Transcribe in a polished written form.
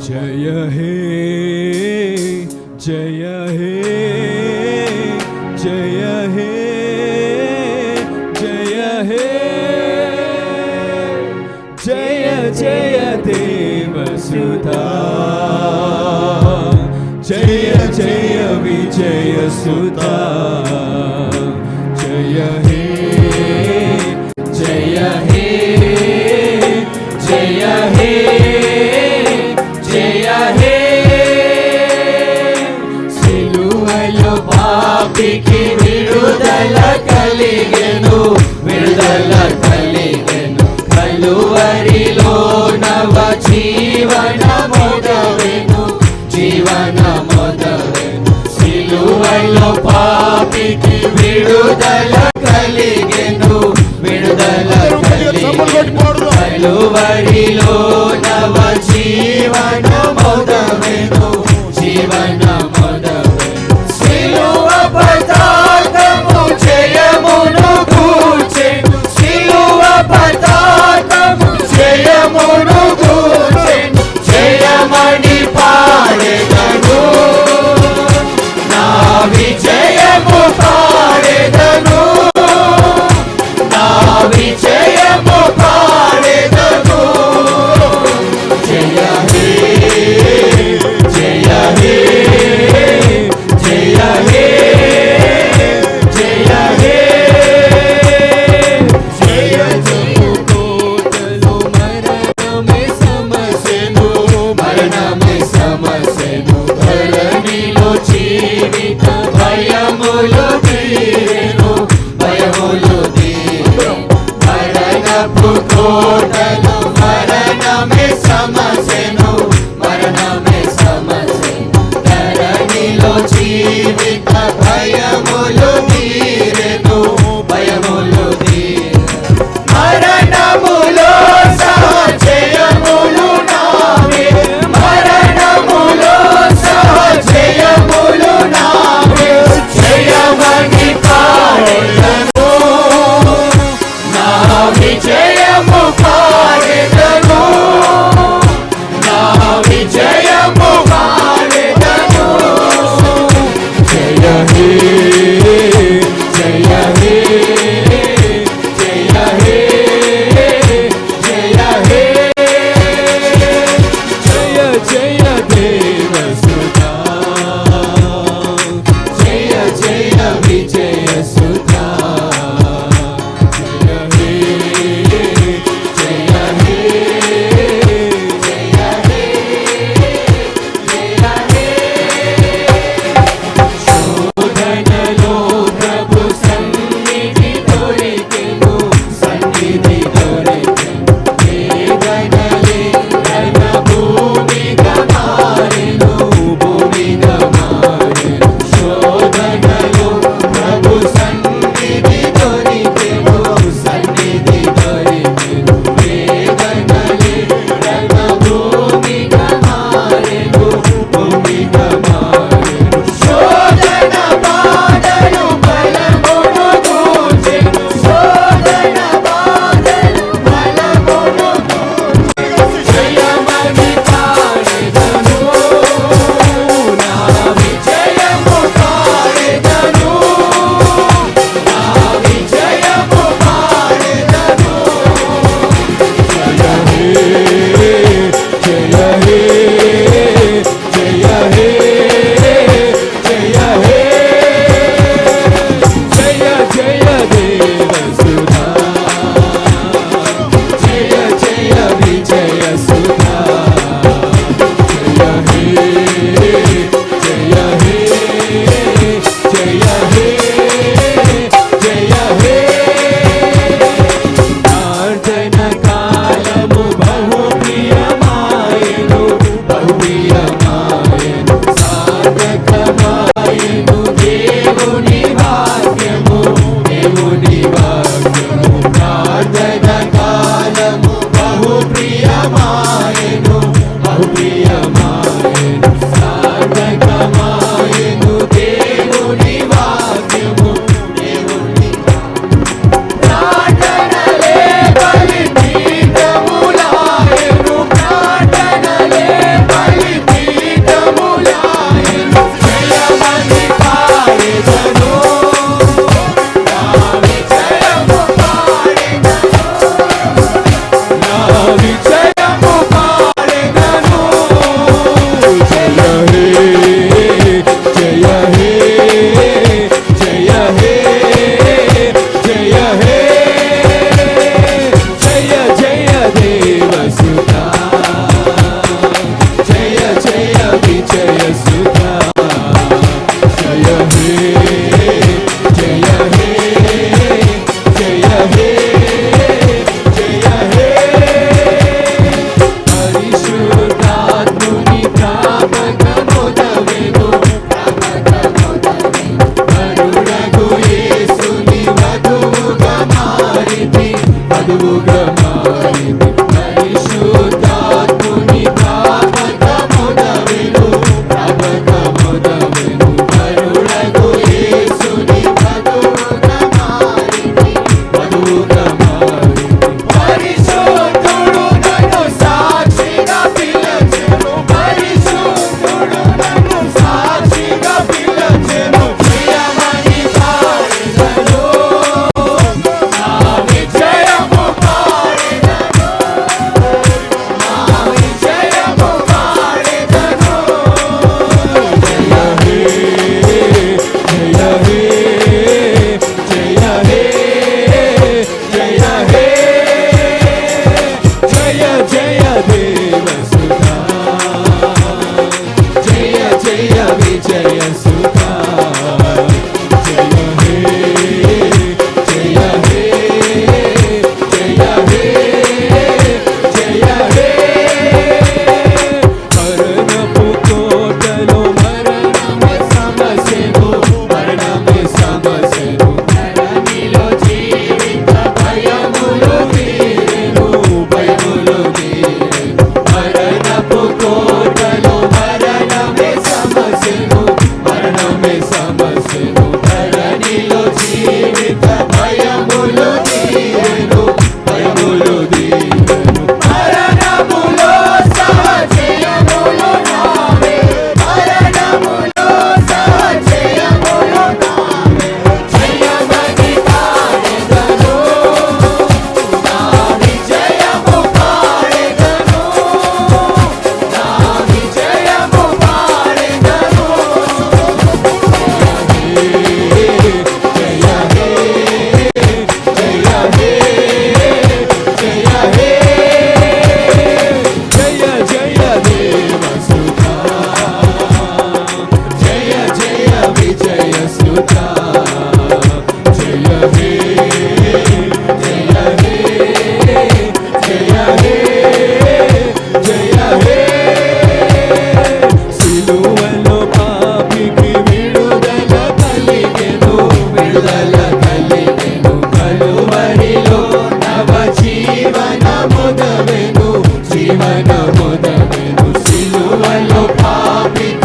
జయ హే జయ హే జయ హే జయ హే జయ జయ దేవసుతా జయ జయ విజయ సుతా జయ హే జయ హే జయ హే జయ హే సిలువలో పాపికి విడుదల కలిగెను విడుదల కలిగెను కలువరిలో నవ జీవన మొదలెను జీవన మొదలెను సిలువలో పాపికి విడుదల కలిగెను విడుదల కలిగెను కలువరిలో నవ జీవన మొదలెను జీవన మొదలెను సిలువ పతాకము జయమును కూర్చెను సిలువ పతాకము జయమును కూర్చెను జయమణి పాడెదను నా విజయము పాడెదను నా విజయము పాడెదను జయ హే జయ హే జయ హే జయ హే జయ జము కోటలు మరణమే సమసెను మరణమే సమసెను ధరణిలో జీవిత భయములు తీరెను భయములు తీరెను మరణపు కోటలు మరణమే సమసెను మరణమే సమసెను ధరణిలో జీవిత భయములు తీరెను భయములు తీరెను మరణములో సహజయములు నావే మరణములో సహజయములు నావే జయమణి పాడెదను నా విజయము పాడెదను నా విజయము పాడెదను జయ హే జయ హే జయ హే జయ హే జయ జయ దేవసుతా జయ జయ విజయ సుతా జయ హే జయ హే జయ హే జయ హే శోధనలో ప్రభు సన్నిధి దొరికెను సన్నిధి దొరికెను వేదనలే రణ భూమిగా మారెను భూమిగా మారెను శోధనలో ప్రభు సన్నిధి దొరికెను సన్నిధి దొరికెను వేదనలే రణ భూమిగా మారెను భూమిగా మారెను శోధన బాధలు బలమును కూర్చెను శోధన బాధలు బలమును కూర్చెను జయమణి పాడెదను నా విజయము పాడెదను నా విజయము పాడెదను జయ హే జయ హే జయ హే జయ హే జయ జయ దేవసుతా జయ జయ విజయ సుతా జయ హే జయ హే జయ హే జయ హే ప్రార్థన కాలము బహు ప్రియమాయెను బహు ప్రియమాయెను సాధకమాయెను దేవుని వాక్యము దేవుని వాక్యము ప్రార్థన కాలము బహు ప్రియమాయెను బహు ప్రియమాయెను సాధకమాయెను దేవుని వాక్యము దేవుని ప్రార్థనలే బలి పీఠములాయెను ప్రార్థనలే బలి మొదలెను సిలువలో పాపికి